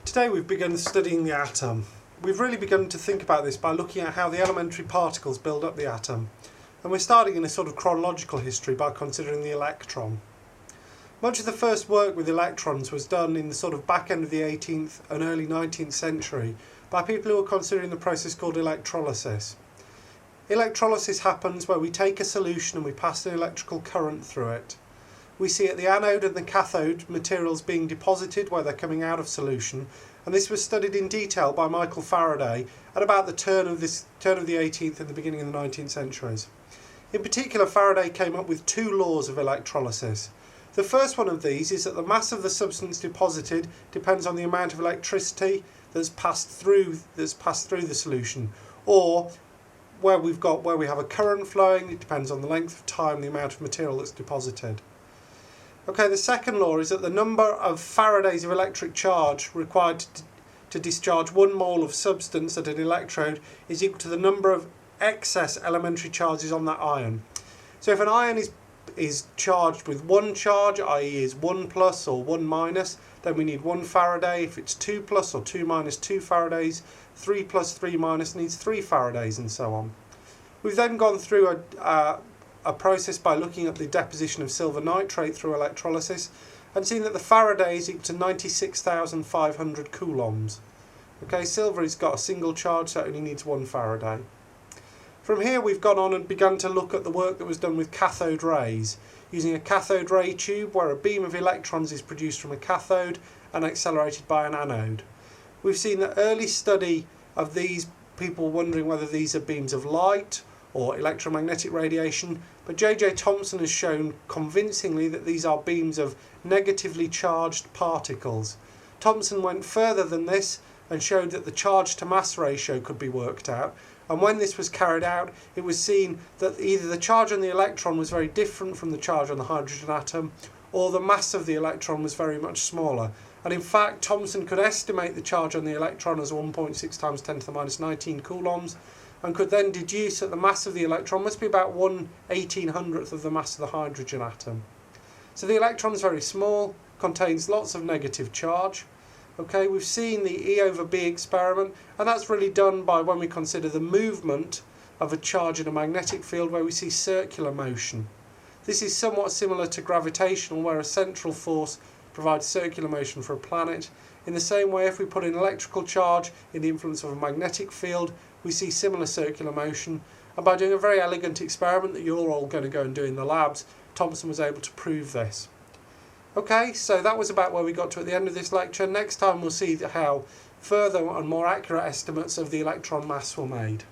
Today we've begun studying the atom. We've really begun to think about this by looking at how the elementary particles build up the atom. And we're starting in a sort of chronological history by considering the electron. Much of the first work with electrons was done in the sort of back end of the 18th and early 19th century by people who were considering the process called electrolysis. Electrolysis happens where we take a solution and we pass an electrical current through it. We see at the anode and the cathode materials being deposited where they're coming out of solution, and this was studied in detail by Michael Faraday at about the turn of the 18th and the beginning of the 19th centuries. In particular, Faraday came up with two laws of electrolysis. The first one of these is that the mass of the substance deposited depends on the amount of electricity that's passed through the solution, or where we have a current flowing, it depends on the length of time, the amount of material that's deposited. Okay, the second law is that the number of farads of electric charge required to discharge 1 mole of substance at an electrode is equal to the number of excess elementary charges on that ion. So if an ion is charged with 1 charge, i.e. is 1 plus or 1 minus, then we need 1 Faraday. If it's 2 plus or 2 minus, 2 Faradays. 3 plus 3 minus needs 3 Faradays, and so on. We've then gone through a process by looking at the deposition of silver nitrate through electrolysis and seen that the Faraday is equal to 96,500 coulombs. Okay, silver has got a single charge, so it only needs 1 Faraday. From here we've gone on and begun to look at the work that was done with cathode rays, using a cathode ray tube where a beam of electrons is produced from a cathode and accelerated by an anode. We've seen the early study of these, people wondering whether these are beams of light or electromagnetic radiation, but J.J. Thomson has shown convincingly that these are beams of negatively charged particles. Thomson went further than this and showed that the charge to mass ratio could be worked out, and when this was carried out it was seen that either the charge on the electron was very different from the charge on the hydrogen atom, or the mass of the electron was very much smaller. And in fact Thomson could estimate the charge on the electron as 1.6 times 10 to the minus 19 coulombs, and could then deduce that the mass of the electron must be about 1/1800th of the mass of the hydrogen atom. So the electron is very small, contains lots of negative charge. Okay, we've seen the E over B experiment, and that's really done by when we consider the movement of a charge in a magnetic field where we see circular motion. This is somewhat similar to gravitational, where a central force provides circular motion for a planet. In the same way, if we put an electrical charge in the influence of a magnetic field, we see similar circular motion. And by doing a very elegant experiment that you're all going to go and do in the labs, Thomson was able to prove this. Okay, so that was about where we got to at the end of this lecture. Next time we'll see how further and more accurate estimates of the electron mass were made.